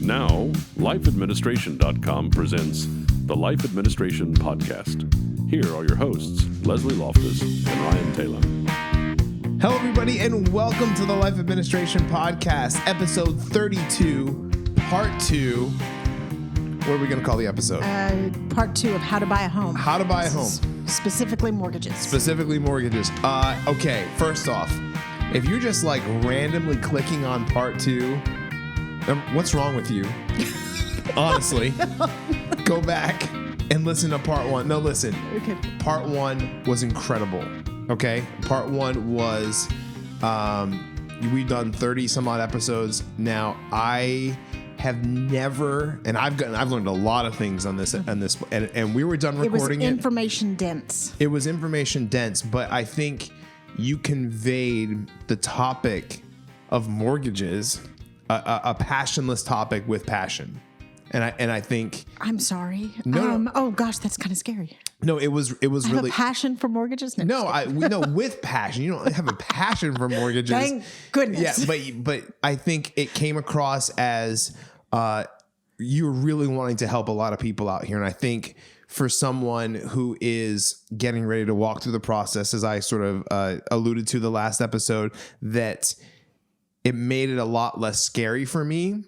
Now, lifeadministration.com presents the Life Administration Podcast. Here are your hosts, Leslie Loftus and Ryan Taylor. Hello, everybody, and welcome to the Life Administration Podcast, episode 32, part 2. What are we going to call the episode? Part 2 of how to buy a home. How to buy a home. Specifically mortgages. Okay, first off, if you're just like randomly clicking on part 2, what's wrong with you? Honestly, go back and listen to part 1. No, listen. Okay. Part 1 was incredible. Okay? Part 1 was, we've done 30 some odd episodes. Now, I have never, and I've learned a lot of things on this, and we were done recording it. It was information dense. It was information dense, but I think you conveyed the topic of mortgages, a passionless topic with passion. And I think I'm sorry. No. Oh gosh, that's kind of scary. No, it was I really have a passion for mortgages. No, with passion. You don't have a passion for mortgages. Thank goodness. Yeah, but I think it came across as you're really wanting to help a lot of people out here, and I think for someone who is getting ready to walk through the process, as I sort of alluded to the last episode, that it made it a lot less scary for me,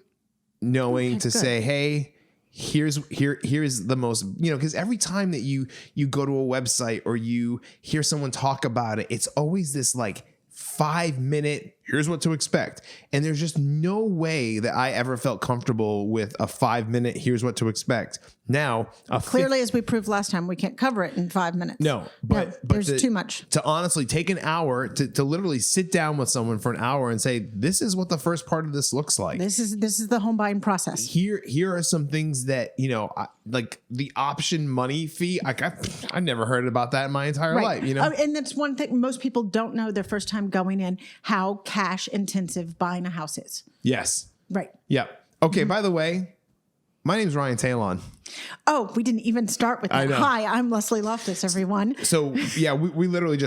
knowing to say, hey, here's the most, because every time that you go to a website or you hear someone talk about it, it's always this like 5-minute, here's what to expect. And there's just no way that I ever felt comfortable with a 5-minute, here's what to expect. Now, clearly, as we proved last time, we can't cover it in 5 minutes. No, but there's too much. To honestly take an hour to literally sit down with someone for an hour and say, this is what the first part of this looks like. This is the home buying process. Here are some things that, like the option money fee. I never heard about that in my entire life, And that's one thing most people don't know their first time going in, how cash intensive buying a house is. Yes. Right. Yeah. Okay. By the way, my name's Ryan Taylor. Oh, we didn't even start with that. Hi, I'm Leslie Loftus, everyone. So yeah, we literally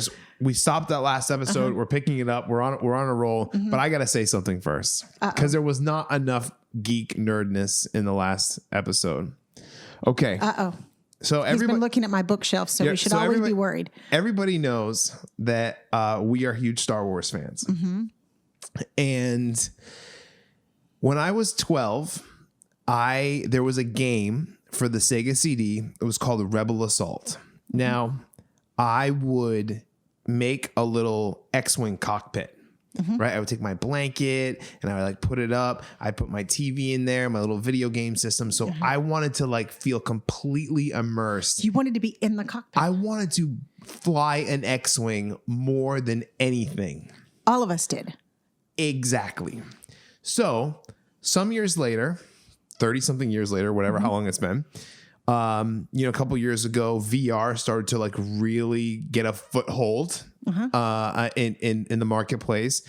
we stopped that last episode. Uh-huh. We're picking it up. We're on a roll. Mm-hmm. But I got to say something first, because there was not enough geek nerdness in the last episode. Okay. So he's been looking at my bookshelf, so we should always be worried. Everybody knows that we are huge Star Wars fans. Mm-hmm. And when I was 12, there was a game for the Sega CD. It was called Rebel Assault. Now, I would make a little X-Wing cockpit. Mm-hmm. Right, I would take my blanket and I would like put it up. I put my TV in there, my little video game system. So I wanted to like feel completely immersed. You wanted to be in the cockpit. I wanted to fly an X-Wing more than anything. All of us did. Exactly. So some years later, 30-something years later, whatever, how long it's been, a couple years ago, VR started to like really get a foothold in the marketplace.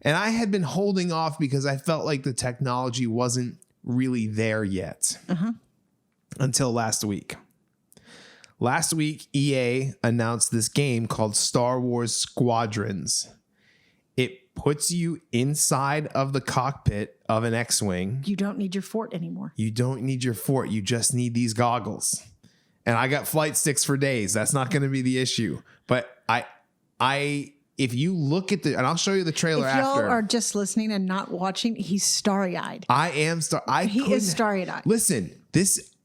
And I had been holding off because I felt like the technology wasn't really there yet until last week. Last week, EA announced this game called Star Wars Squadrons. It puts you inside of the cockpit of an X-Wing. You don't need your fort anymore. You don't need your fort. You just need these goggles. And I got flight sticks for days. That's not going to be the issue. But if you look at and I'll show you the trailer after. If y'all are just listening and not watching, he's starry-eyed. I am He is starry-eyed. Listen,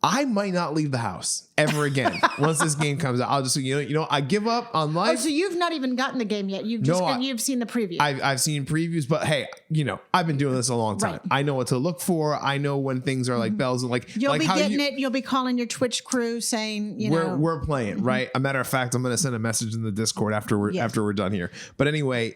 I might not leave the house ever again. Once this game comes out, I'll just, I give up on life. Oh, so you've not even gotten the game yet. You've seen the preview. I've seen previews, but hey, I've been doing this a long time. Right. I know what to look for. I know when things are like bells and like. You'll like be getting it. You'll be calling your Twitch crew saying, we're playing, right? A matter of fact, I'm going to send a message in the Discord after we're done here. But anyway,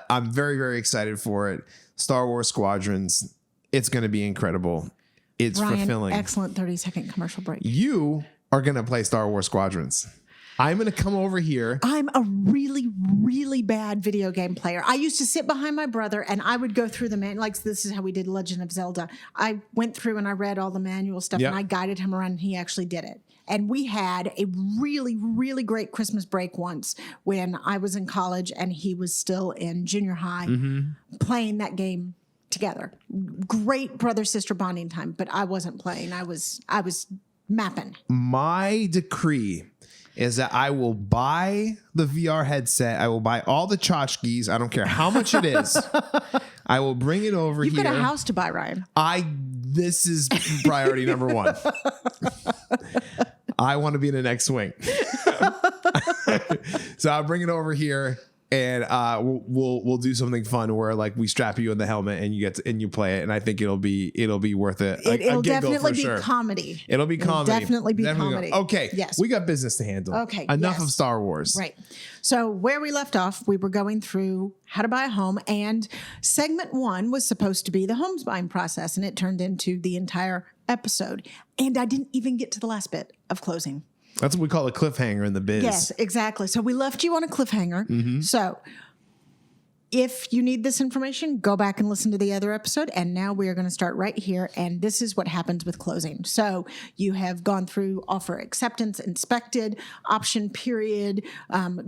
I'm very, very excited for it. Star Wars Squadrons. It's going to be incredible. It's Ryan, fulfilling. Excellent 30-second commercial break. You are going to play Star Wars Squadrons. I'm going to come over here. I'm a really, really bad video game player. I used to sit behind my brother and I would go through the manual. Like this is how we did Legend of Zelda. I went through and I read all the manual stuff and I guided him around and he actually did it. And we had a really, really great Christmas break once when I was in college and he was still in junior high playing that game together. Great brother-sister bonding time, but I wasn't playing. I was mapping. My decree is that I will buy the VR headset. I will buy all the tchotchkes. I don't care how much it is. I will bring it over You've here. got a house to buy, Ryan. This is priority number one. I want to be in the next swing. So I'll bring it over here. And we'll do something fun where like we strap you in the helmet and you play it, and I think it'll be worth it. It'll definitely be comedy. It'll be comedy. Definitely be comedy. Okay. Yes. We got business to handle. Okay. Enough yes. of Star Wars. Right. So where we left off, we were going through how to buy a home, and segment 1 was supposed to be the homes buying process, and it turned into the entire episode. And I didn't even get to the last bit of closing. That's what we call a cliffhanger in the biz. Yes, exactly. So we left you on a cliffhanger. Mm-hmm. So if you need this information, go back and listen to the other episode. And now we are going to start right here. And this is what happens with closing. So you have gone through offer acceptance, inspected, option period,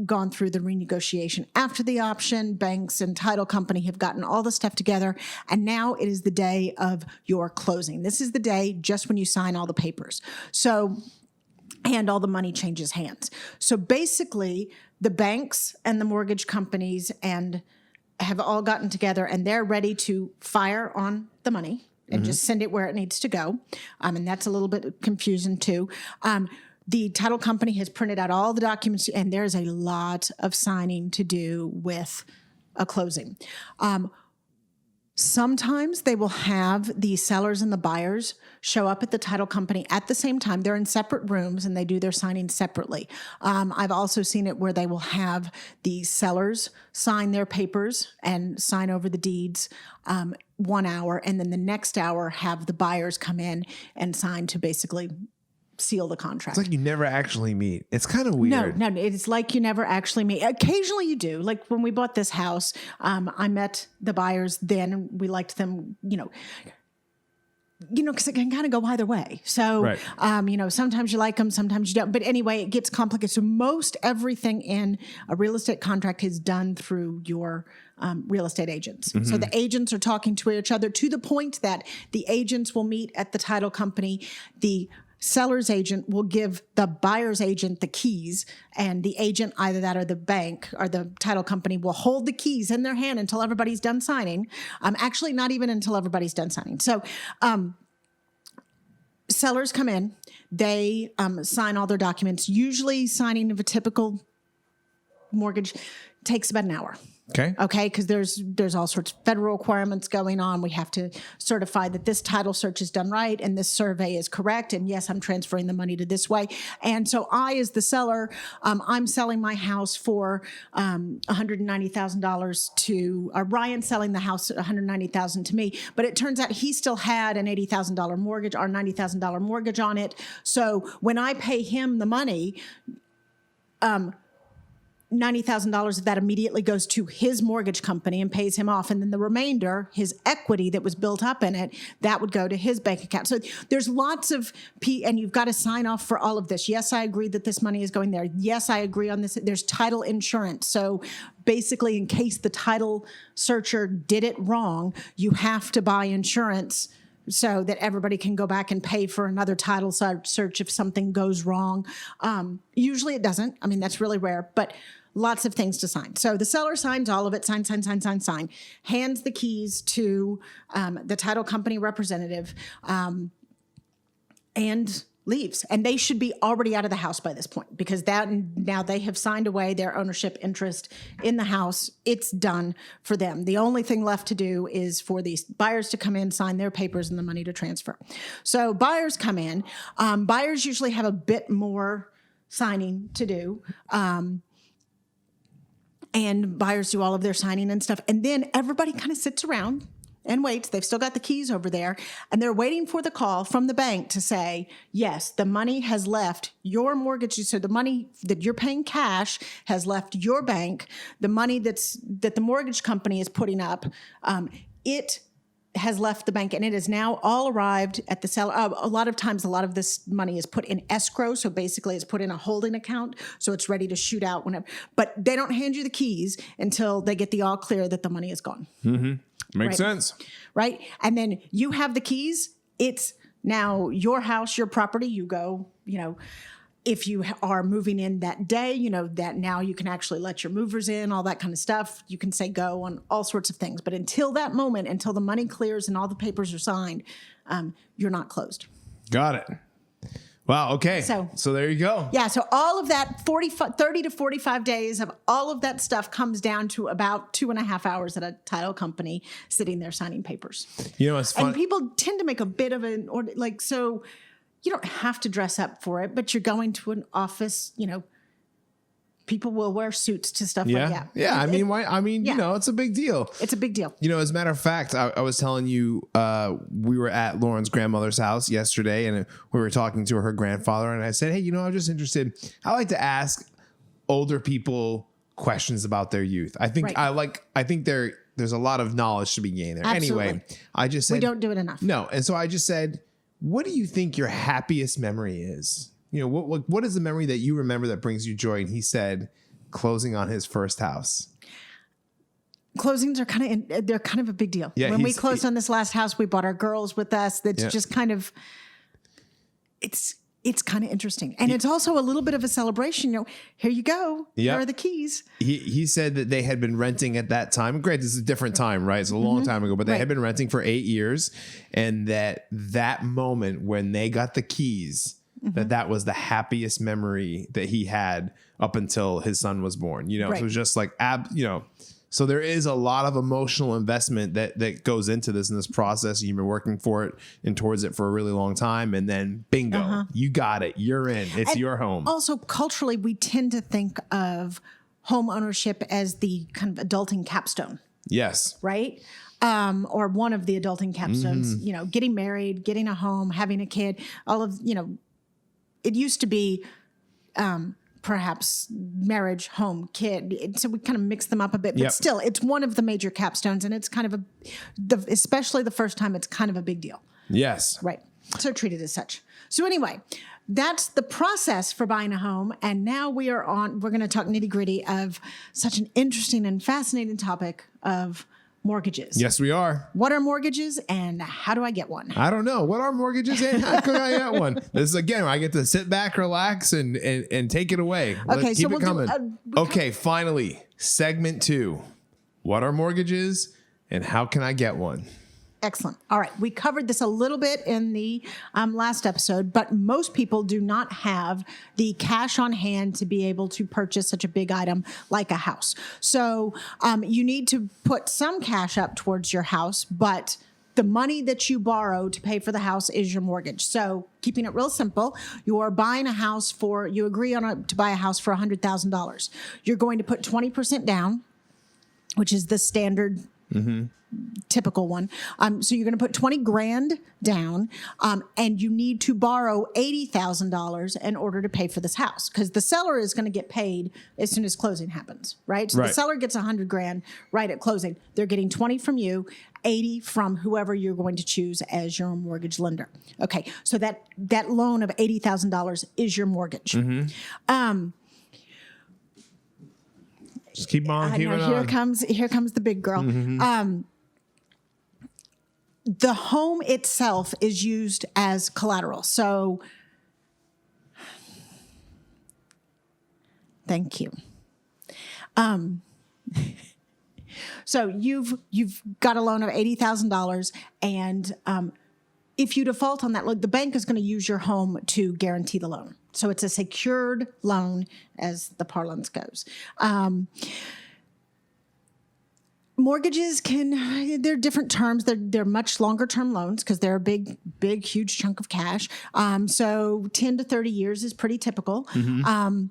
gone through the renegotiation after the option. Banks and title company have gotten all the stuff together. And now it is the day of your closing. This is the day just when you sign all the papers. And all the money changes hands. So basically, the banks and the mortgage companies have all gotten together, and they're ready to fire on the money and just send it where it needs to go. And that's a little bit confusing too. The title company has printed out all the documents, and there's a lot of signing to do with a closing. Sometimes they will have the sellers and the buyers show up at the title company at the same time. They're in separate rooms and they do their signing separately. I've also seen it where they will have the sellers sign their papers and sign over the deeds 1 hour, and then the next hour have the buyers come in and sign to basically seal the contract. It's like you never actually meet. It's kind of weird. No, it's like you never actually meet. Occasionally you do. Like when we bought this house, I met the buyers then, and we liked them, because it can kind of go either way. So, right. Sometimes you like them, sometimes you don't. But anyway, it gets complicated. So most everything in a real estate contract is done through your real estate agents. Mm-hmm. So the agents are talking to each other to the point that the agents will meet at the title company. The seller's agent will give the buyer's agent the keys, and the agent, either that or the bank or the title company, will hold the keys in their hand until everybody's done signing. Actually, not even until everybody's done signing. So sellers come in, they sign all their documents. Usually signing of a typical mortgage takes about an hour. Okay, because there's all sorts of federal requirements going on. We have to certify that this title search is done right and this survey is correct. And yes, I'm transferring the money to this way. And so I, as the seller, I'm selling my house for $190,000 to Ryan, selling the house at $190,000 to me. But it turns out he still had an $80,000 mortgage or $90,000 mortgage on it. So when I pay him the money, $90,000 of that immediately goes to his mortgage company and pays him off. And then the remainder, his equity that was built up in it, that would go to his bank account. So there's lots of and you've got to sign off for all of this. Yes, I agree that this money is going there. Yes, I agree on this. There's title insurance. So basically, in case the title searcher did it wrong, you have to buy insurance so that everybody can go back and pay for another title search if something goes wrong. Usually it doesn't. I mean, that's really rare, but lots of things to sign. So the seller signs all of it, sign, hands the keys to the title company representative, and leaves. And they should be already out of the house by this point, because now they have signed away their ownership interest in the house. It's done for them. The only thing left to do is for these buyers to come in, sign their papers, and the money to transfer. So buyers come in. Buyers usually have a bit more signing to do. And buyers do all of their signing and stuff. And then everybody kind of sits around and waits. They've still got the keys over there, and they're waiting for the call from the bank to say, yes, the money has left your mortgage. So the money that you're paying cash has left your bank. The money that the mortgage company is putting up, it has left the bank, and it has now all arrived at the seller. A lot of times, a lot of this money is put in escrow. So basically it's put in a holding account. So it's ready to shoot out whenever, but they don't hand you the keys until they get the all clear that the money is gone. Mm-hmm. Makes sense. Right. And then you have the keys. It's now your house, your property. You go, if you are moving in that day, that now you can actually let your movers in, all that kind of stuff. You can say go on all sorts of things. But until that moment, until the money clears and all the papers are signed, you're not closed. Got it. Wow. Okay. So there you go. Yeah. So all of that 30 to 45 days of all of that stuff comes down to about 2.5 hours at a title company sitting there signing papers. It's fun. And people tend to make a bit of so you don't have to dress up for it, but you're going to an office, people will wear suits to stuff like that. Yeah. It's a big deal. It's a big deal. As a matter of fact, I was telling you, we were at Lauren's grandmother's house yesterday and we were talking to her grandfather. And I said, hey, I'm just interested. I like to ask older people questions about their youth. I think there's a lot of knowledge to be gained there. Absolutely. Anyway, I just said, we don't do it enough. No. And so I just said, what do you think your happiest memory is? What is the memory that you remember that brings you joy? And he said, closing on his first house. Closings are kind of a big deal. Yeah, when we closed on this last house, we brought our girls with us. That's just kind of, it's kind of interesting. And it's also a little bit of a celebration. Here you go. Here are the keys. He said that they had been renting at that time. Great, this is a different time, right? It's a long time ago, but they had been renting for 8 years. And that moment when they got the keys, that was the happiest memory that he had up until his son was born. So it was just like, so there is a lot of emotional investment that goes into this process. You've been working for it and towards it for a really long time. And then bingo, you got it. You're in. It's your home. Also, culturally, we tend to think of home ownership as the kind of adulting capstone. Yes. Right? Or one of the adulting capstones, getting married, getting a home, having a kid, all of, it used to be perhaps marriage, home, kid. So we kind of mix them up a bit, but still, it's one of the major capstones, and it's kind of especially the first time, it's kind of a big deal. Yes. Right. So treated as such. So anyway, that's the process for buying a home. And now we're going to talk nitty gritty of such an interesting and fascinating topic of mortgages. Yes, we are. What are mortgages and how do I get one? I don't know. What are mortgages and how can I get one? This is again, I get to sit back, relax, and take it away. Okay, keep it coming. Okay, finally, segment 2. What are mortgages and how can I get one? Excellent. All right. We covered this a little bit in the last episode, but most people do not have the cash on hand to be able to purchase such a big item like a house. So you need to put some cash up towards your house, but the money that you borrow to pay for the house is your mortgage. So keeping it real simple, you're buying a house you agree to buy a house for $100,000. You're going to put 20% down, which is the standard typical one. So you're going to put 20 grand down, and you need to borrow $80,000 in order to pay for this house, because the seller is going to get paid as soon as closing happens, right? So the seller gets 100 grand right at closing. They're getting 20 from you, 80 from whoever you're going to choose as your mortgage lender. Okay. So that loan of $80,000 is your mortgage. Just keep on. Here comes the big girl. The home itself is used as collateral. So, thank you. So you've got a loan of $80,000, and if you default on that loan, the bank is going to use your home to guarantee the loan. So it's a secured loan, as the parlance goes. Mortgages they're different terms. They're much longer term loans because they're a big, huge chunk of cash. So 10 to 30 years is pretty typical. And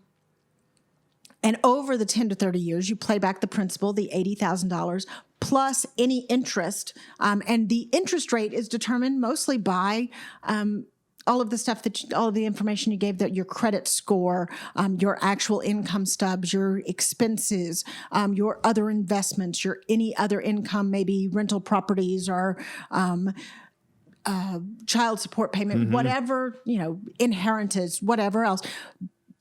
over the 10 to 30 years, you pay back the principal, the $80,000, plus any interest. And the interest rate is determined mostly by all of the stuff all of the information you gave, that your credit score, your actual income stubs, your expenses, your other investments, your any other income, maybe rental properties or child support payment, whatever, inheritance, whatever else.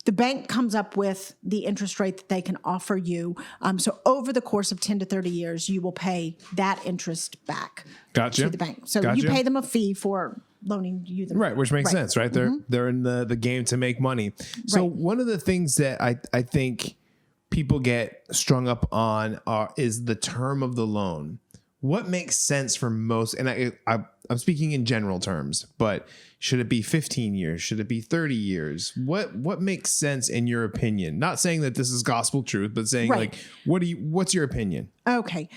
the bank comes up with the interest rate that they can offer you. So over the course of 10 to 30 years, you will pay that interest back Gotcha. to the bank. So Gotcha. you pay them a fee for loaning you the money. Right, which makes sense, right? They're in the game to make money. So one of the things that I think people get strung up on is the term of the loan. What makes sense for most, and I'm speaking in general terms, but should it be 15 years? Should it be 30 years? What makes sense in your opinion? Not saying that this is gospel truth, but saying like, what's your opinion? Okay.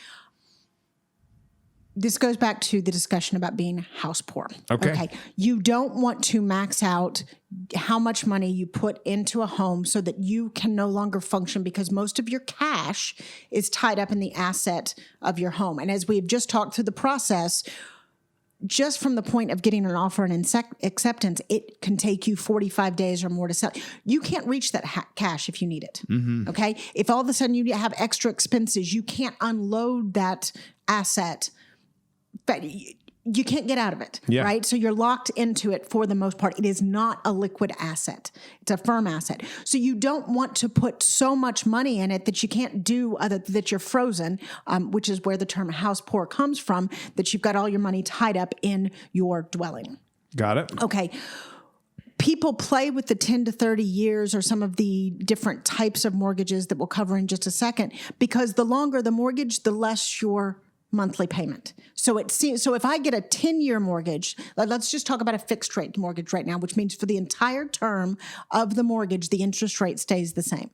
This goes back to the discussion about being house poor. Okay. You don't want to max out how much money you put into a home so that you can no longer function because most of your cash is tied up in the asset of your home. And as we've just talked through the process, just from the point of getting an offer and acceptance, it can take you 45 days or more to sell. You can't reach that cash if you need it. Okay. If all of a sudden you have extra expenses, you can't unload that asset. But you can't get out of it, right? So you're locked into it for the most part. It is not a liquid asset. It's a firm asset. So you don't want to put so much money in it that you can't do that you're frozen, which is where the term house poor comes from, that you've got all your money tied up in your dwelling. Got it. Okay. People play with the 10 to 30 years or some of the different types of mortgages that we'll cover in just a second, because the longer the mortgage, the less your monthly payment. So if I get a 10-year mortgage, let's just talk about a fixed rate mortgage right now, which means for the entire term of the mortgage, the interest rate stays the same.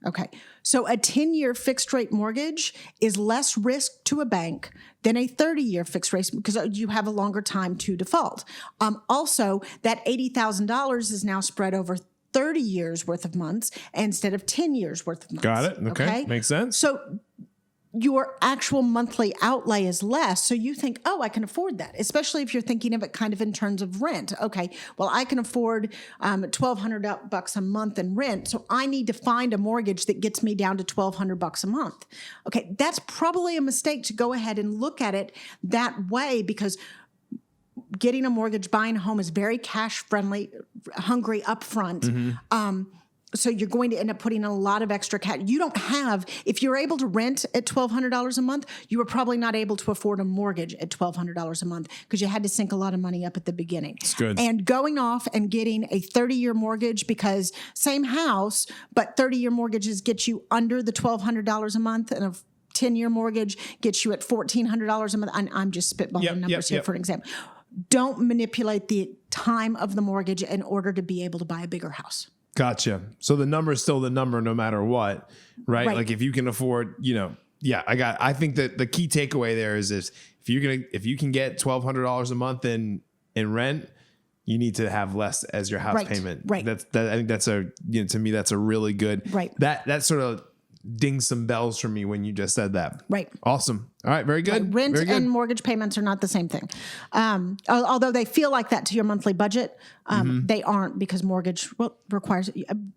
Okay. So a 10-year fixed rate mortgage is less risk to a bank than a 30-year fixed rate because you have a longer time to default. Also, that $80,000 is now spread over 30 years worth of months instead of 10 years worth of months. Got it. Okay. Makes sense. So your actual monthly outlay is less. So you think, oh, I can afford that, especially if you're thinking of it kind of in terms of rent. Okay, well, I can afford $1,200 a month in rent. So I need to find a mortgage that gets me down to $1,200 a month. Okay, that's probably a mistake to go ahead and look at it that way because getting a mortgage, buying a home is very cash hungry upfront. So you're going to end up putting in a lot of extra cash. You don't have, if you're able to rent at $1,200 a month, you were probably not able to afford a mortgage at $1,200 a month because you had to sink a lot of money up at the beginning. That's good. And going off and getting a 30-year mortgage because same house, but 30-year mortgages get you under the $1,200 a month and a 10-year mortgage gets you at $1,400 a month. I'm just spitballing numbers here for an example. Don't manipulate the time of the mortgage in order to be able to buy a bigger house. Gotcha. So the number is still the number no matter what, right? Like if you can afford, I think that the key takeaway there is if you can get $1,200 a month in rent, you need to have less as your house payment. Right. I think that's to me, that's a really good, that sort of dings some bells for me when you just said that. Right. Awesome. All right. Very good. Rent very good. and mortgage payments are not the same thing. Although they feel like that to your monthly budget, they aren't because mortgage requires,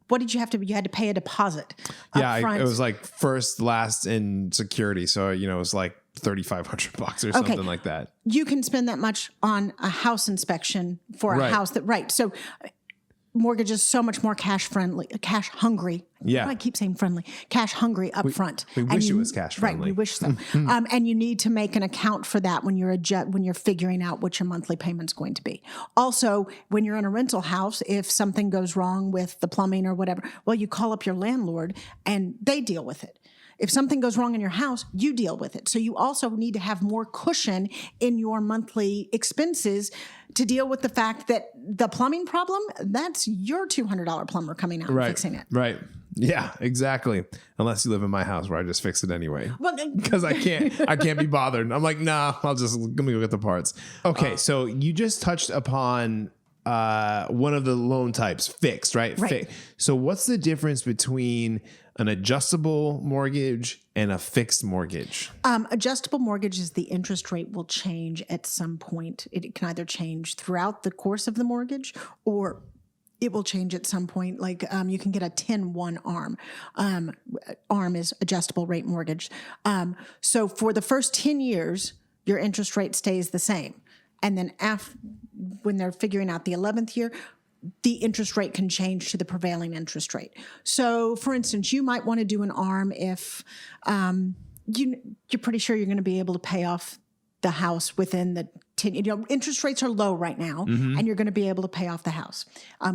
what did you have to, you had to pay a deposit. It was like first, last in security. So, it was like $3,500 or something like that. You can spend that much on a house inspection for a house So mortgage is so much more cash hungry. Yeah. I keep saying friendly. Cash hungry up front. We wish it was cash friendly. Right, we wish so. And you need to make an account for that when you're figuring out what your monthly payment's going to be. Also, when you're in a rental house, if something goes wrong with the plumbing or whatever, well, you call up your landlord and they deal with it. If something goes wrong in your house, you deal with it. So you also need to have more cushion in your monthly expenses to deal with the fact that the plumbing problem, that's your $200 plumber coming out and fixing it. Right. Yeah, exactly. Unless you live in my house where I just fix it anyway. Well, because I can't be bothered. I'm like, nah, let me go get the parts. Okay. So you just touched upon one of the loan types, fixed, right? So what's the difference between an adjustable mortgage and a fixed mortgage? Adjustable mortgage is the interest rate will change at some point. It can either change throughout the course of the mortgage or it will change at some point. Like you can get a 10-1 ARM. ARM is adjustable rate mortgage. So for the first 10 years, your interest rate stays the same. And then when they're figuring out the 11th year, the interest rate can change to the prevailing interest rate. So, for instance, you might want to do an ARM if you're pretty sure you're going to be able to pay off the house within the 10, interest rates are low right now, and you're going to be able to pay off the house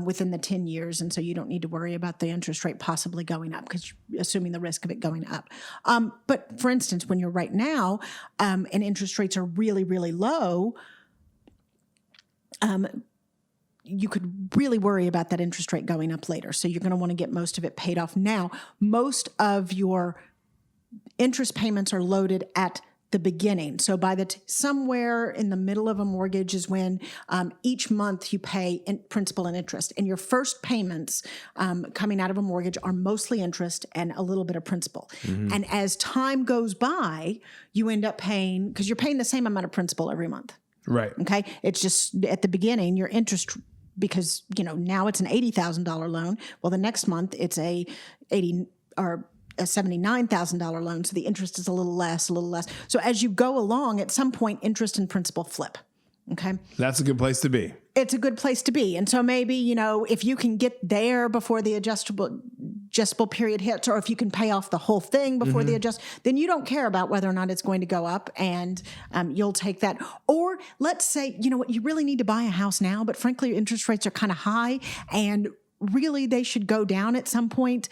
within the 10 years. And so you don't need to worry about the interest rate possibly going up because you're assuming the risk of it going up. But for instance, when you're right now and interest rates are really, really low, you could really worry about that interest rate going up later. So you're going to want to get most of it paid off now. Most of your interest payments are loaded at the beginning. So by somewhere in the middle of a mortgage is when each month you pay principal and interest. And your first payments coming out of a mortgage are mostly interest and a little bit of principal. And as time goes by, you end up paying, because you're paying the same amount of principal every month. Right. Okay. It's just at the beginning, your interest, because, now it's an $80,000 loan. Well, the next month it's a $79,000 loan. So the interest is a little less. So as you go along, at some point, interest and principal flip. Okay. That's a good place to be. It's a good place to be. And so maybe, if you can get there before the adjustable period hits, or if you can pay off the whole thing before then you don't care about whether or not it's going to go up, and you'll take that. Or let's say, you really need to buy a house now, but frankly, interest rates are kind of high and really they should go down at some point.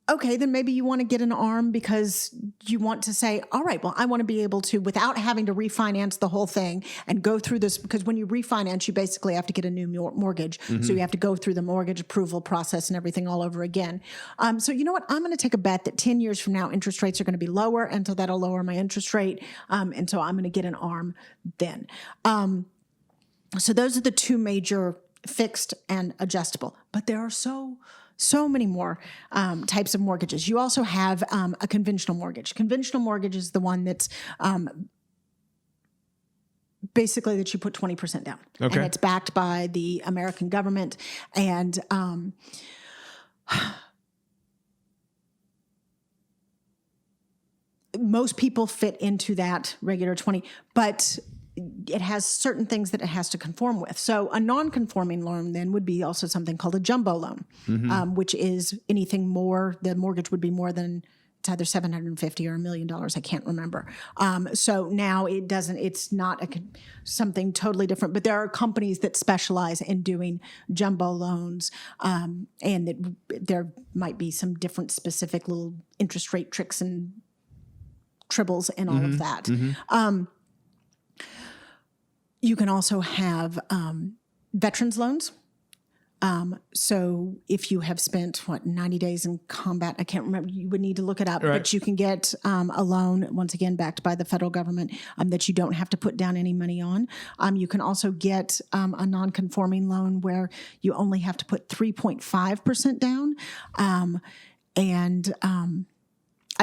Okay, then maybe you want to get an ARM because you want to say, all right, well, I want to be able to, without having to refinance the whole thing and go through this, because when you refinance, you basically have to get a new mortgage. So you have to go through the mortgage approval process and everything all over again. So you know what? I'm going to take a bet that 10 years from now, interest rates are going to be lower, and so that'll lower my interest rate. And so I'm going to get an ARM then. So those are the two major, fixed and adjustable. But there are so many more types of mortgages. You also have a conventional mortgage. Conventional mortgage is the one that's basically that you put 20% down. Okay. And it's backed by the American government. And most people fit into that regular 20, but it has certain things that it has to conform with. So a non-conforming loan then would be also something called a jumbo loan, which is anything more, the mortgage would be more than, it's either $750,000 or $1 million. I can't remember. So now it's not something totally different, but there are companies that specialize in doing jumbo loans. And there might be some different specific little interest rate tricks and tribbles and all of that. You can also have veterans loans. So if you have spent, 90 days in combat, I can't remember, you would need to look it up, right. But you can get a loan, once again, backed by the federal government that you don't have to put down any money on. You can also get a non-conforming loan where you only have to put 3.5% down.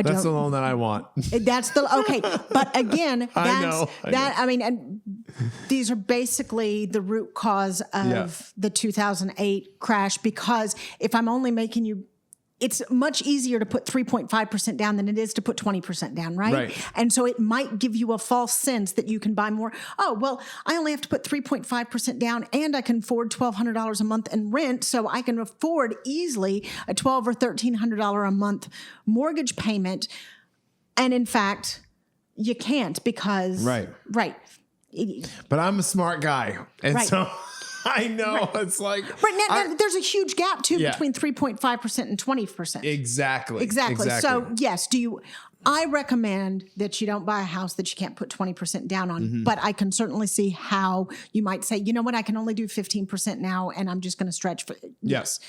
That's the loan that I want. That's okay. But again, and these are basically the root cause of the 2008 crash, because if I'm only making you, it's much easier to put 3.5% down than it is to put 20% down, right? And so it might give you a false sense that you can buy more. Oh, well, I only have to put 3.5% down and I can afford $1,200 a month in rent, so I can afford easily a $1,200 or $1,300 a month mortgage payment. And in fact, you can't because... Right. But I'm a smart guy. And so... I know. It's like... Now, there's a huge gap, too, between 3.5% and 20%. Exactly. So, yes, I recommend that you don't buy a house that you can't put 20% down on, but I can certainly see how you might say, you know what, I can only do 15% now, and I'm just going to stretch for... Yes,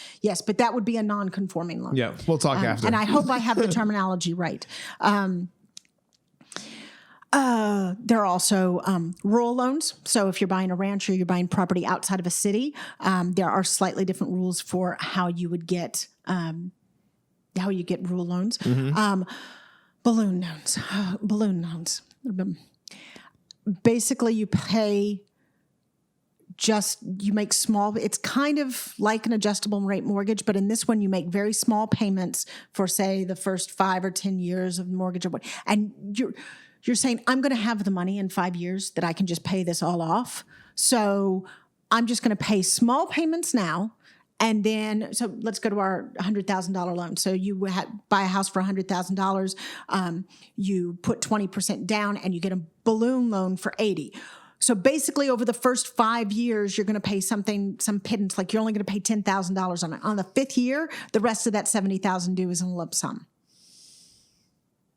but that would be a non-conforming loan. Yeah, we'll talk after. And I hope I have the terminology right. There are also rural loans. So if you're buying a ranch or you're buying property outside of a city, there are slightly different rules for how you would get rural loans. Balloon loans. Basically, you pay. You make small, it's kind of like an adjustable rate mortgage, but in this one, you make very small payments for, say, the first 5 or 10 years of the mortgage, and you're saying, I'm going to have the money in 5 years that I can just pay this all off. So I'm just going to pay small payments now. And then, so let's go to our $100,000 loan. So you buy a house for $100,000. You put 20% down and you get a balloon loan for 80. So basically over the first 5 years, you're going to pay some pittance, like you're only going to pay $10,000 on it. On the 5th year, the rest of that $70,000 due is in a lump sum.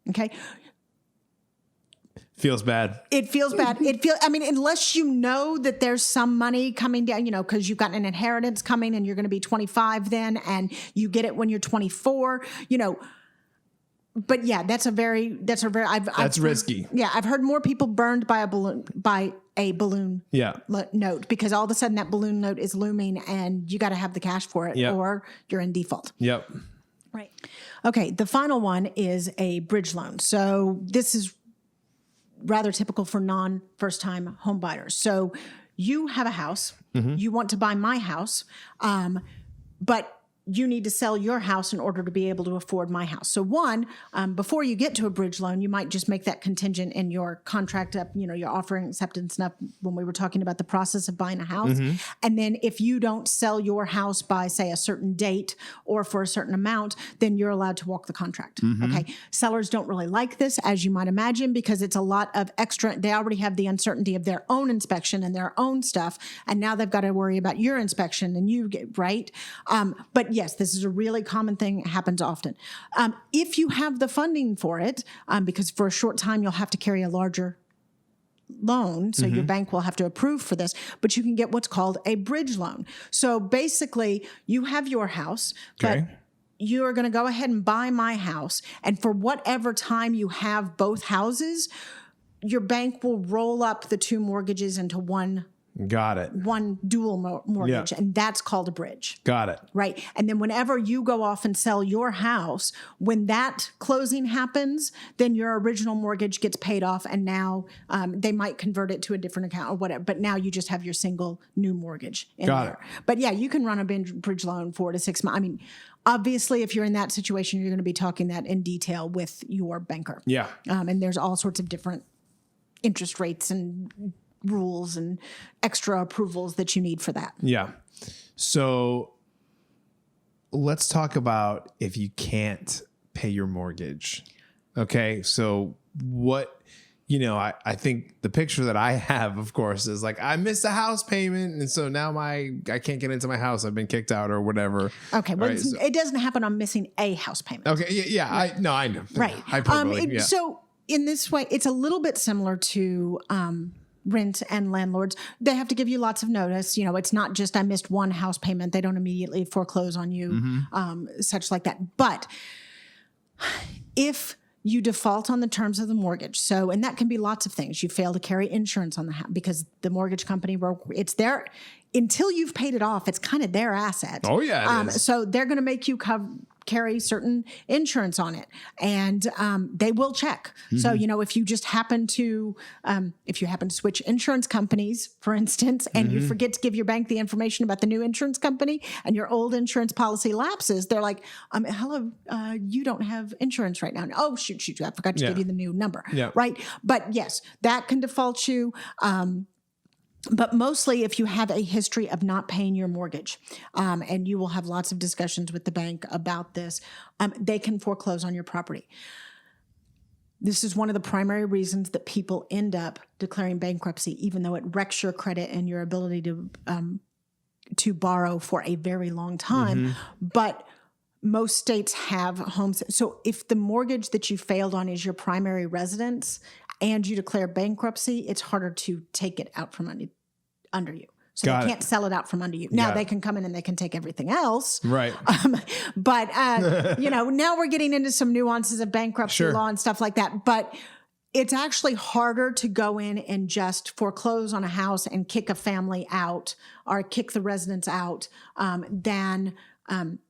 Okay. Feels bad. It feels bad. I mean, unless you know that there's some money coming down, because you've got an inheritance coming and you're going to be 25 then, and you get it when you're 24, But yeah, that's risky. Yeah. I've heard more people burned by a balloon note, because all of a sudden that balloon note is looming and you got to have the cash for it or you're in default. Yep. Right. Okay. The final one is a bridge loan. So this is rather typical for non-first-time home buyers. So you have a house, you want to buy my house, but you need to sell your house in order to be able to afford my house. So before you get to a bridge loan, you might just make that contingent in your contract up, your offering acceptance stuff when we were talking about the process of buying a house. And then if you don't sell your house by, say, a certain date or for a certain amount, then you're allowed to walk the contract. Okay. Sellers don't really like this, as you might imagine, because it's a lot of extra. They already have the uncertainty of their own inspection and their own stuff. And now they've got to worry about your inspection and you get right. But yes, this is a really common thing. It happens often. If you have the funding for it, because for a short time you'll have to carry a larger loan, so your bank will have to approve for this, but you can get what's called a bridge loan. So basically, you have your house, but you are going to go ahead and buy my house, and for whatever time you have both houses, your bank will roll up the two mortgages into one. Got it. One dual mortgage, and that's called a bridge. Got it. Right. And then whenever you go off and sell your house, when that closing happens, then your original mortgage gets paid off, and now they might convert it to a different account or whatever, but now you just have your single new mortgage in there. But yeah, you can run a bridge loan 4 to 6 months. I mean, obviously, if you're in that situation, you're going to be talking that in detail with your banker. Yeah. And there's all sorts of different interest rates and rules and extra approvals that you need for that. Yeah. So let's talk about if you can't pay your mortgage. Okay. So what, I think the picture that I have, of course, is like, I missed a house payment. And so now I can't get into my house. I've been kicked out or whatever. Okay. Well, it doesn't happen on missing a house payment. Okay. Yeah. Right. I know. Right. So in this way, it's a little bit similar to, rent and landlords. They have to give you lots of notice. It's not just I missed one house payment. They don't immediately foreclose on you, such like that. But if you default on the terms of the mortgage, and that can be lots of things. You fail to carry insurance on the house because the mortgage company, it's their, until you've paid it off, it's kind of their asset. Oh yeah. It is. So they're going to make you carry certain insurance on it, and they will check. So if you just happen to switch insurance companies, for instance, and you forget to give your bank the information about the new insurance company, and your old insurance policy lapses, they're like, hello, you don't have insurance right now. Oh shoot, I forgot to give you the new number. Yeah. Right. But yes, that can default you. But mostly if you have a history of not paying your mortgage, and you will have lots of discussions with the bank about this, they can foreclose on your property. This is one of the primary reasons that people end up declaring bankruptcy, even though it wrecks your credit and your ability to borrow for a very long time. But most states have homes. So if the mortgage that you failed on is your primary residence and you declare bankruptcy, it's harder to take it out from under you. So they can't sell it out from under you. Now they can come in and they can take everything else. Right. But, now we're getting into some nuances of bankruptcy law and stuff like that. But it's actually harder to go in and just foreclose on a house and kick a family out or kick the residents out than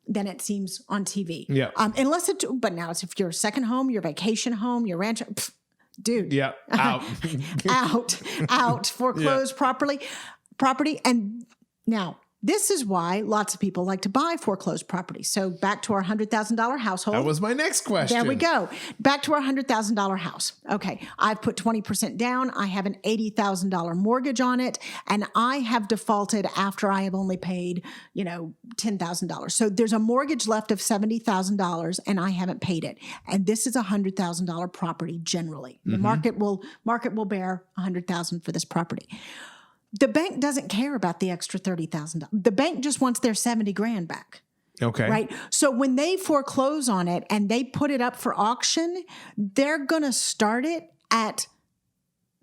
it seems on TV. Yeah. But now it's if your second home, your vacation home, your ranch, dude. Yeah. Out. out. Foreclose property. And now This is why lots of people like to buy foreclosed properties. So back to our $100,000 household. That was my next question. There we go. Back to our $100,000 house. Okay. I've put 20% down. I have an $80,000 mortgage on it, and I have defaulted after I have only paid, $10,000. So there's a mortgage left of $70,000 and I haven't paid it. And this is a $100,000 property generally. The market will bear $100,000 for this property. The bank doesn't care about the extra $30,000. The bank just wants their $70,000 back. Okay. Right. So when they foreclose on it and they put it up for auction, they're going to start it at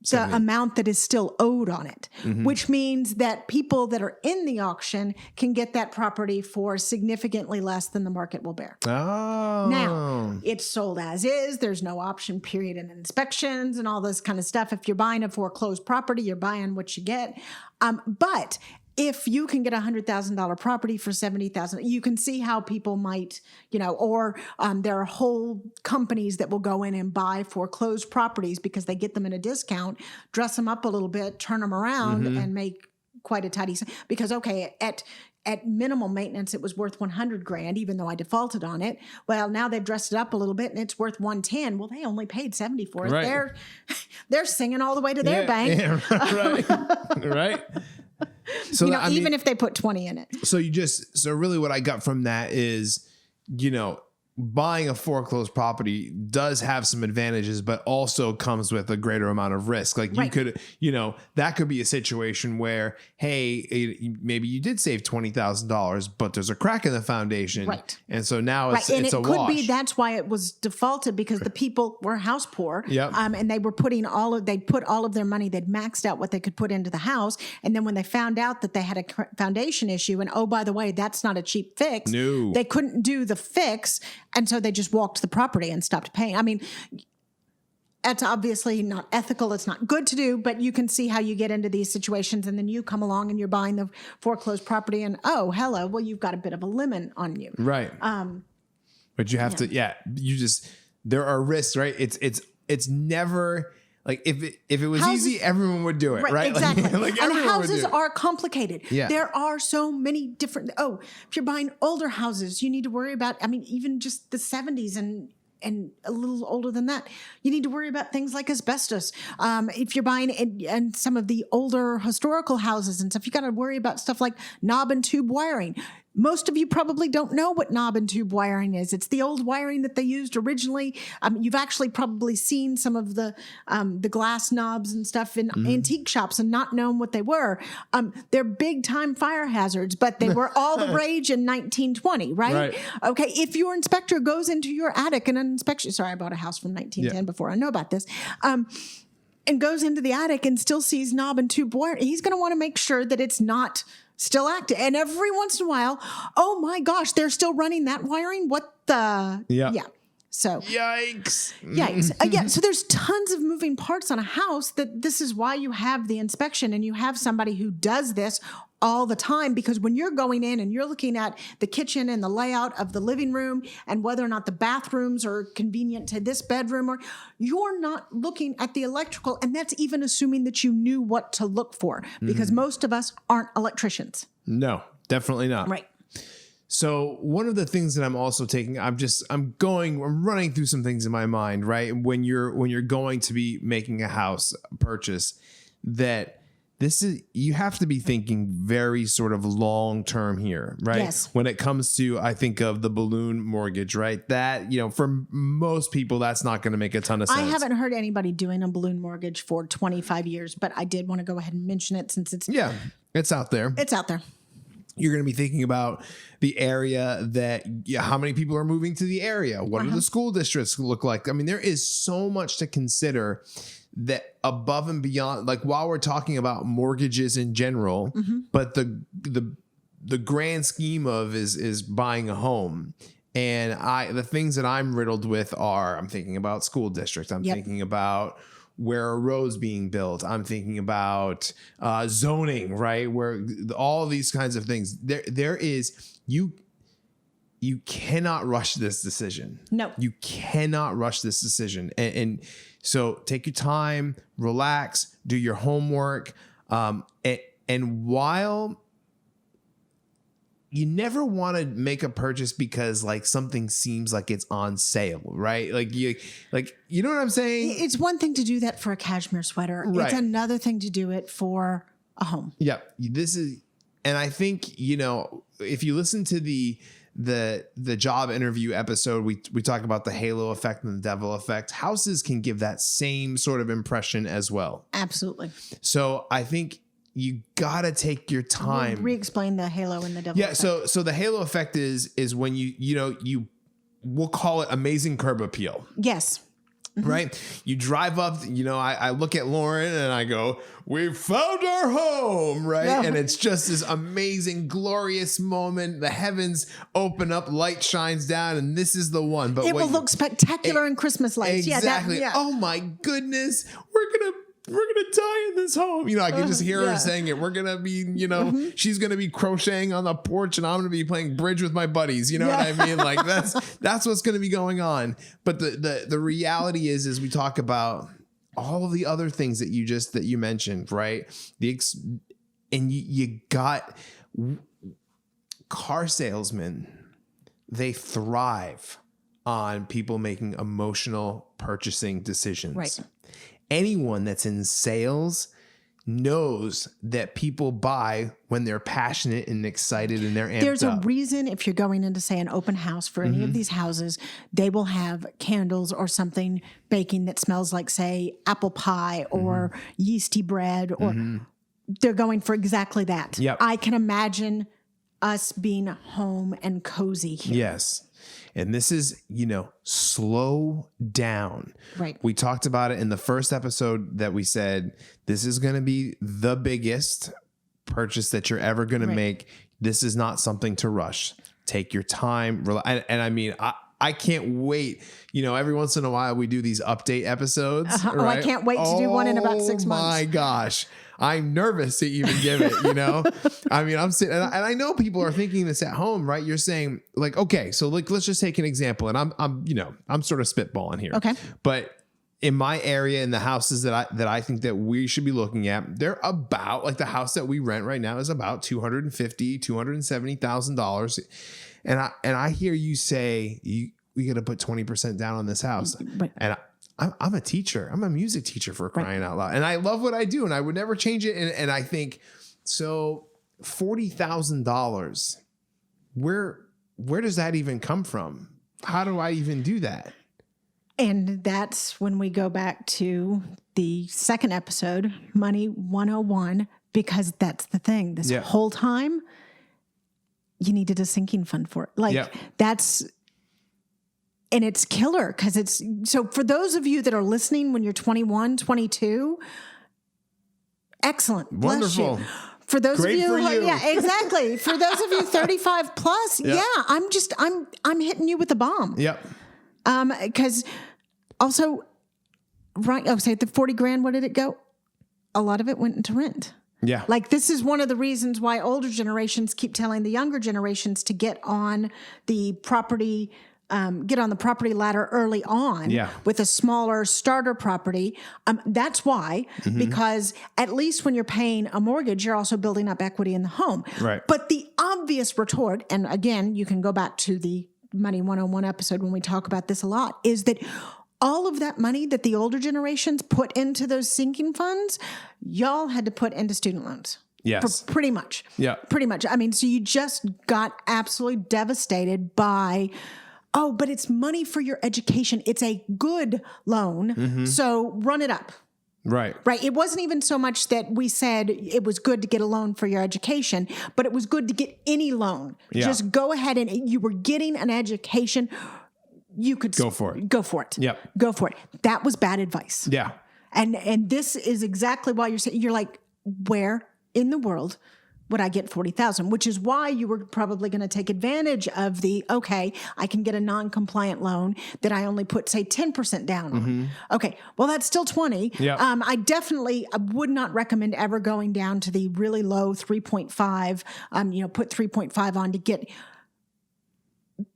the amount that is still owed on it, which means that people that are in the auction can get that property for significantly less than the market will bear. Oh. Now, it's sold as is. There's no option period and inspections and all this kind of stuff. If you're buying a foreclosed property, you're buying what you get. But if you can get a $100,000 property for $70,000, you can see how people might, or there are whole companies that will go in and buy foreclosed properties because they get them at a discount, dress them up a little bit, turn them around, and make quite a tidy. Because at minimal maintenance, it was worth $100,000, even though I defaulted on it. Well, now they've dressed it up a little bit and it's worth $110,000. Well, they only paid $70,000 for it. Right. They're singing all the way to their bank. Yeah, right. Right. So even if they put 20 in it. So really what I got from that is, buying a foreclosed property does have some advantages, but also comes with a greater amount of risk. Like you could, that could be a situation where, hey, maybe you did save $20,000, but there's a crack in the foundation. Right. And so now it's and a it could wash. be that's why it was defaulted, because the people were house poor. Yep. And they were they'd put all of their money, they'd maxed out what they could put into the house. And then when they found out that they had a foundation issue, and oh, by the way, that's not a cheap fix. No. They couldn't do the fix. And so they just walked the property and stopped paying. I mean, that's obviously not ethical. It's not good to do, but you can see how you get into these situations. And then you come along and you're buying the foreclosed property and, oh, hello, well, you've got a bit of a lemon on you. Right. But you have to, there are risks, right? It's never like, if it was easy, everyone would do it, right? Exactly. Like and everyone houses would do it. are complicated. Yeah. There are so many different, if you're buying older houses, you need to worry about, even just the 70s and a little older than that, you need to worry about things like asbestos. If you're buying and some of the older historical houses and stuff, you got to worry about stuff like knob and tube wiring. Most of you probably don't know what knob and tube wiring is. It's the old wiring that they used originally. You've actually probably seen some of the glass knobs and stuff in antique shops and not known what they were. They're big time fire hazards, but they were all the rage in 1920, right? Okay, if your inspector goes into your attic and an inspection, sorry, I bought a house from 1910 before I know about this, and goes into the attic and still sees knob and tube wiring, he's going to want to make sure that it's not still active. And every once in a while, oh my gosh, they're still running that wiring. What the? Yeah. So Yikes. So there's tons of moving parts on a house that this is why you have the inspection and you have somebody who does this all the time, because when you're going in and you're looking at the kitchen and the layout of the living room and whether or not the bathrooms are convenient to this bedroom, or you're not looking at the electrical, and that's even assuming that you knew what to look for, because most of us aren't electricians. No, definitely not. Right. So one of the things that I'm also taking, I'm running through some things in my mind, right? When you're going to be making a house purchase, that you have to be thinking very sort of long term here, right? Yes. When it comes to, I think of the balloon mortgage, right? That, for most people, that's not going to make a ton of sense. I haven't heard anybody doing a balloon mortgage for 25 years, but I did want to go ahead and mention it since it's out there. It's out there. You're going to be thinking about the area how many people are moving to the area? What do the school districts look like? I mean, there is so much to consider that above and beyond, like while we're talking about mortgages in general, but the grand scheme of is buying a home. And the things that I'm riddled with are, I'm thinking about school districts. I'm thinking about where a road's being built. I'm thinking about zoning, right? Where all of these kinds of things. There is, you cannot rush this decision. No. You cannot rush this decision. And so take your time, relax, do your homework. And while you never want to make a purchase because like something seems like it's on sale, right? Like you know what I'm saying? It's one thing to do that for a cashmere sweater. Right. It's another thing to do it for a home. Yeah. And I think, you know, if you listen to the job interview episode, we talk about the halo effect and the devil effect. Houses can give that same sort of impression as well. Absolutely. So I think you gotta take your time. Re-explain the halo and the devil effect. So the halo effect is when we'll call it amazing curb appeal. Yes. Mm-hmm. Right? You drive up, you know, I look at Lauren and I go, "We found our home," right? Yeah. And it's just this amazing, glorious moment. The heavens open up, light shines down, and this is the one. But it will look spectacular in Christmas lights. Exactly. Yeah, Oh my goodness. We're gonna die in this home. You know, I can just hear her saying it. We're gonna be, you know, she's gonna be crocheting on the porch and I'm gonna be playing bridge with my buddies. You know what I mean? Like that's what's gonna be going on. But the reality is we talk about all of the other things that you mentioned, right? And you got car salesmen. They thrive on people making emotional purchasing decisions. Right. Anyone that's in sales knows that people buy when they're passionate and excited and they're amped There's up. a reason if you're going into, say, an open house for any of these houses, they will have candles or something baking that smells like, say, apple pie or yeasty bread, or they're going for exactly that. Yep. I can imagine us being home and cozy here. Yes. And this is, you know, slow down. Right. We talked about it in the first episode that we said, this is going to be the biggest purchase that you're ever going to make. This is not something to rush. Take your time. And I mean, I can't wait. You know, every once in a while we do these update episodes. Right? Oh, I can't wait to do one in about 6 months. Oh my gosh. I'm nervous to even give it, you know? I mean, I'm sitting, and I know people are thinking this at home, right? You're saying like, okay, so like, let's just take an example. And I'm sort of spitballing here. Okay. But in my area, in the houses that I think that we should be looking at, they're about, like the house that we rent right now is about $270,000. And I hear you say we got to put 20% down on this house. Right. And I'm a teacher. I'm a music teacher, for crying out loud. And I love what I do and I would never change it. And I think, so $40,000, where does that even come from? How do I even do that? And that's when we go back to the second episode, Money 101, because that's the thing. This whole time, you needed a sinking fund for it. Like that's... And it's killer because it's, so for those of you that are listening when you're 21, 22, excellent. Wonderful. Bless you. For those Great of you, for you. yeah, exactly. For those of you 35 plus, I'm hitting you with a bomb. Yep. Because also, right, I'll say the 40 grand, what did it go? A lot of it went into rent. Yeah. Like this is one of the reasons why older generations keep telling the younger generations to get on the property ladder early on with a smaller starter property. That's why, because at least when you're paying a mortgage, you're also building up equity in the home. Right. But the obvious retort, and again, you can go back to the Money 101 episode when we talk about this a lot, is that all of that money that the older generations put into those sinking funds, y'all had to put into student loans. Yes. Pretty much. Yeah. Pretty much. I mean, so you just got absolutely devastated by... Oh, but it's money for your education. It's a good loan. So run it up. Right. Right. It wasn't even so much that we said it was good to get a loan for your education, but it was good to get any loan. Yeah. Just go ahead and you were getting an education. You could go for it. Go for it. Yep. Go for it. That was bad advice. Yeah. And this is exactly why you're like, where in the world would I get 40,000, which is why you were probably going to take advantage of I can get a non-compliant loan that I only put, say, 10% down on. Okay. Well, that's still 20. Yep. I would not recommend ever going down to the really low 3.5, put 3.5 on to get,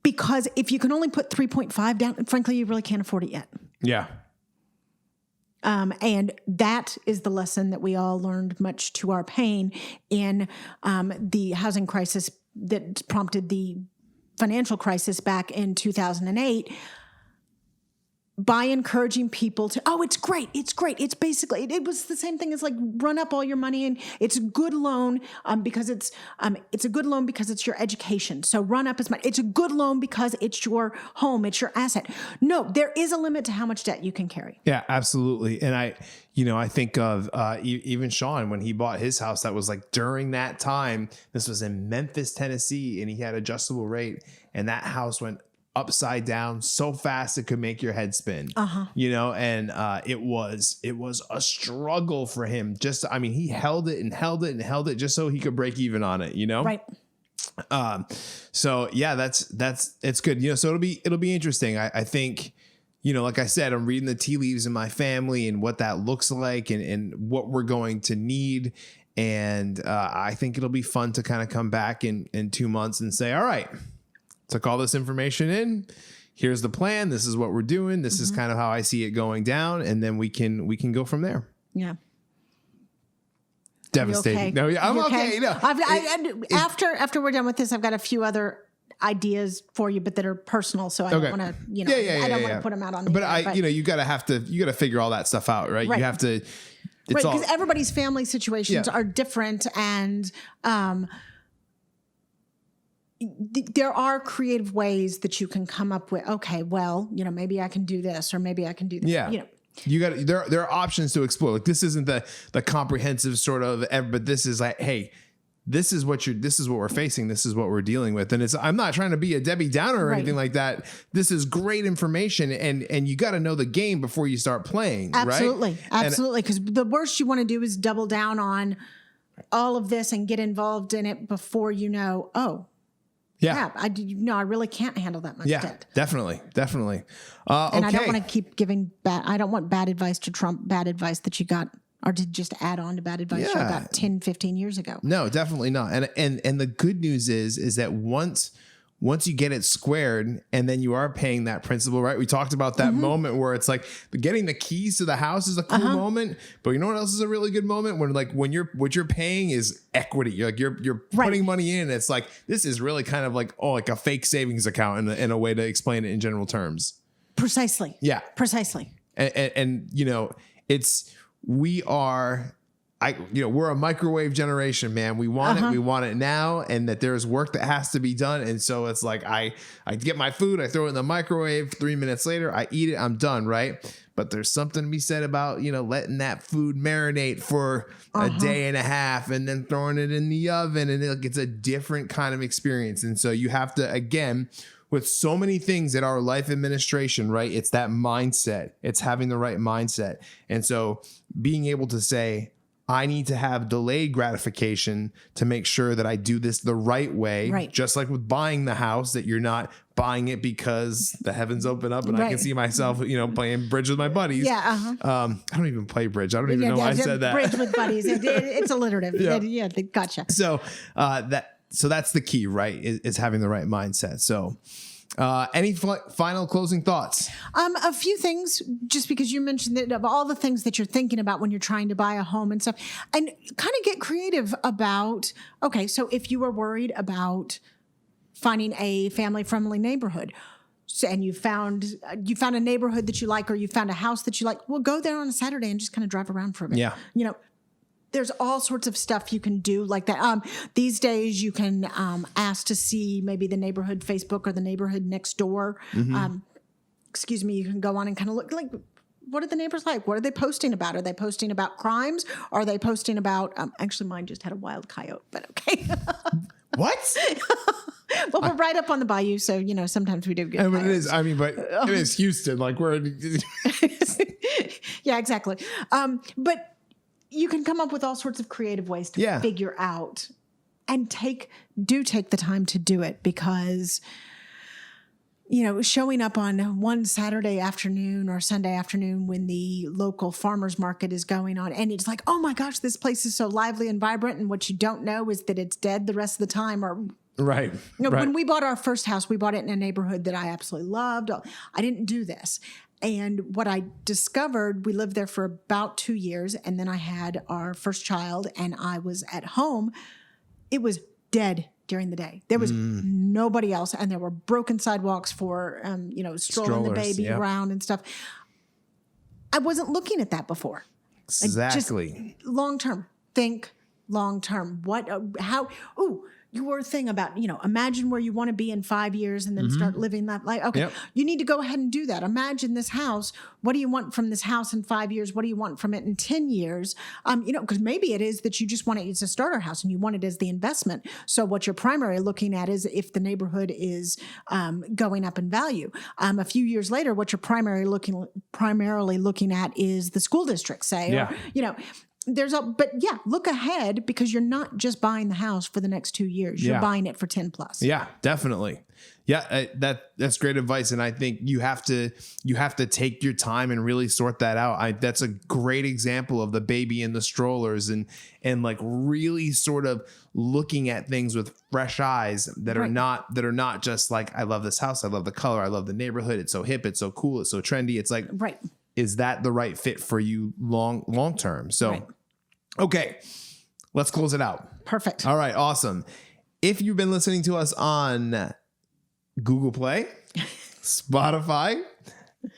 because if you can only put 3.5 down, frankly, you really can't afford it yet. Yeah. And that is the lesson that we all learned, much to our pain, in the housing crisis that prompted the financial crisis back in 2008, by encouraging people to, oh, it's great. It's basically, it was the same thing as like run up all your money, and it's a good loan because it's a good loan because it's your education. So run up as much. It's a good loan because it's your home, it's your asset. No, there is a limit to how much debt you can carry. Yeah, absolutely. And I think of even Sean, when he bought his house, that was like during that time. This was in Memphis, Tennessee, and he had adjustable rate, and that house went upside down so fast it could make your head spin. And it was a struggle for him. He held it just so he could break even on it, Right. So yeah, it's good. So it'll be interesting. I think, like I said, I'm reading the tea leaves in my family and what that looks like and what we're going to need. And I think it'll be fun to kind of come back in 2 months and say, all right, took all this information in. Here's the plan. This is what we're doing. This is kind of how I see it going down, and then we can go from there. Yeah. Devastating. Okay? No, yeah, I'm okay. No. After we're done with this, I've got a few other ideas for you, but that are personal. So I don't want to, I don't want to put them out on the air. But you got to figure all that stuff out, right? You have to. Right, because everybody's family situations are different, and there are creative ways that you can come up with, okay, well, maybe I can do this, or maybe I can do that. Yeah. You got there are options to explore. Like, this isn't the comprehensive sort of, but this is like, hey, this is what we're facing. This is what we're dealing with. And I'm not trying to be a Debbie Downer or anything like that. This is great information, and you got to know the game before you start playing. Absolutely. Right? Absolutely. Because the worst you want to do is double down on all of this and get involved in it before I really can't handle that much debt. Definitely. And I don't want to keep giving I don't want bad advice to trump bad advice that you got, or to just add on to bad advice you got 10, 15 years ago. No, definitely not. And the good news is that once you get it squared, and then you are paying that principal, right? We talked about that moment where it's like getting the keys to the house is a cool moment, but you know what else is a really good moment? When what you're paying is equity. You're putting money in. And it's like, this is really kind of like a fake savings account in a way to explain it in general terms. Precisely. Yeah. Precisely. And we're a microwave generation, man. We want it. We want it now. And that there's work that has to be done. And so it's like, I get my food, I throw it in the microwave, 3 minutes later, I eat it, I'm done. Right. But there's something to be said about, letting that food marinate for a day and a half, and then throwing it in the oven, and it's a different kind of experience. And so you have to, again, with so many things at our life administration, right? It's that mindset. It's having the right mindset. And so being able to say, I need to have delayed gratification to make sure that I do this the right way. Right. Just like with buying the house, that you're not buying it because the heavens open up and I can see myself, playing bridge with my buddies. Yeah. I don't even play bridge. I don't even know why I said that. Bridge with buddies. It's alliterative. Yeah. Gotcha. So that's the key, right? Is having the right mindset. So any final closing thoughts? A few things, just because you mentioned that of all the things that you're thinking about when you're trying to buy a home and stuff, and kind of get creative about, okay, so if you were worried about finding a family-friendly neighborhood, and you found a neighborhood that you like, or you found a house that you like, well, go there on a Saturday and just kind of drive around for a bit. Yeah. There's all sorts of stuff you can do like that. These days, you can ask to see maybe the neighborhood Facebook or the neighborhood next door. You can go on and kind of look like, what are the neighbors like? What are they posting about? Are they posting about crimes? Are they posting about? Actually, mine just had a wild coyote, but okay. What? Well, we're right up on the bayou, so sometimes we do get. But it is. It is Houston. Like we're. Yeah, exactly. But you can come up with all sorts of creative ways to figure out, and take the time to do it, because showing up on one Saturday afternoon or Sunday afternoon when the local farmers market is going on, and it's like, oh my gosh, this place is so lively and vibrant, and what you don't know is that it's dead the rest of the time. Or right. When we bought our first house, we bought it in a neighborhood that I absolutely loved. I didn't do this. And what I discovered, we lived there for about 2 years, and then I had our first child, and I was at home. It was dead during the day. There was nobody else, and there were broken sidewalks for strolling the baby around and stuff. I wasn't looking at that before. Exactly. Long term. Think long term. Your thing about, imagine where you want to be in 5 years and then start living that life. Okay. Yep. You need to go ahead and do that. Imagine this house. What do you want from this house in 5 years? What do you want from it in 10 years? Because maybe it is that you just want it as a starter house and you want it as the investment. So what you're primarily looking at is if the neighborhood is going up in value. A few years later, what you're primarily looking at is the school district, say, look ahead, because you're not just buying the house for the next 2 years. You're buying it for 10 plus. Yeah, definitely. Yeah, that's great advice. And I think you have to take your time and really sort that out. That's a great example of the baby in the strollers and like really sort of looking at things with fresh eyes that are not just like, I love this house. I love the color. I love the neighborhood. It's so hip. It's so cool. It's so trendy. It's like, is that the right fit for you long term? So, okay, let's close it out. Perfect. All right. Awesome. If you've been listening to us on Google Play, Spotify,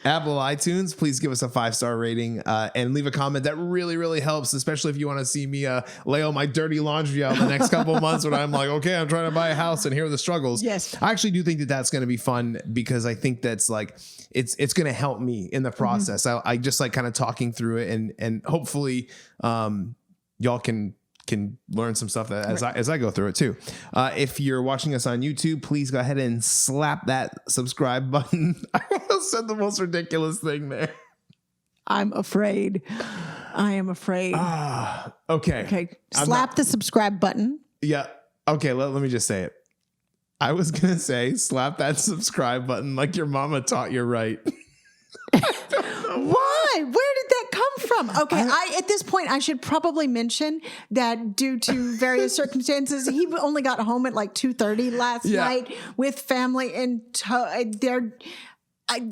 Apple iTunes, please give us a 5-star rating and leave a comment. That really, really helps, especially if you want to see me lay all my dirty laundry out the next couple of months when I'm like, okay, I'm trying to buy a house and here are the struggles. Yes. I actually do think that that's going to be fun, because I think that's like, it's going to help me in the process. I just like kind of talking through it, and hopefully y'all can learn some stuff as I go through it too. If you're watching us on YouTube, please go ahead and slap that subscribe button. I almost said the most ridiculous thing there. I'm afraid. I am afraid. Okay. Slap the subscribe button. Yeah. Okay. Let me just say it. I was going to say, slap that subscribe button like your mama taught you right. Why? Where did that come from? Okay, at this point, I should probably mention that due to various circumstances, he only got home at like 2:30 last night with family in tow.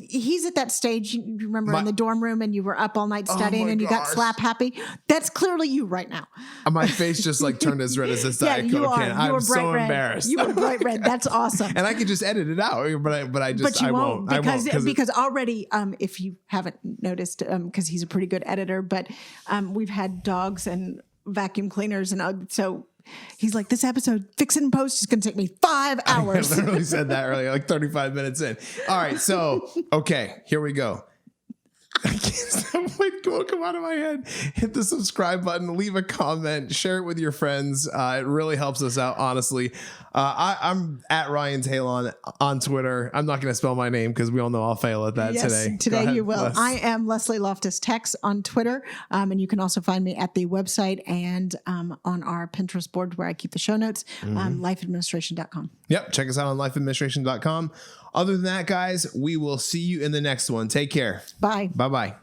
He's at that stage, you remember, in the dorm room, and you were up all night studying and you got slap happy. That's clearly you right now. My face just like turned as red as this Diet Coke can. I'm so embarrassed. You were bright red. That's awesome. And I could just edit it out, but I won't. Because already, if you haven't noticed, because he's a pretty good editor, but we've had dogs and vacuum cleaners, and so he's like, this episode, fix it in post, is going to take me 5 hours. I literally said that earlier, like 35 minutes in. All right. So, okay, here we go. I can't stop. It won't come out of my head. Hit the subscribe button, leave a comment, share it with your friends. It really helps us out, honestly. I'm at Ryan Talon on Twitter. I'm not going to spell my name because we all know I'll fail at that today. Today you will. I am Leslie Loftus Tex on Twitter. And you can also find me at the website and on our Pinterest board where I keep the show notes, lifeadministration.com. Yep. Check us out on lifeadministration.com. Other than that, guys, we will see you in the next one. Take care. Bye. Bye-bye.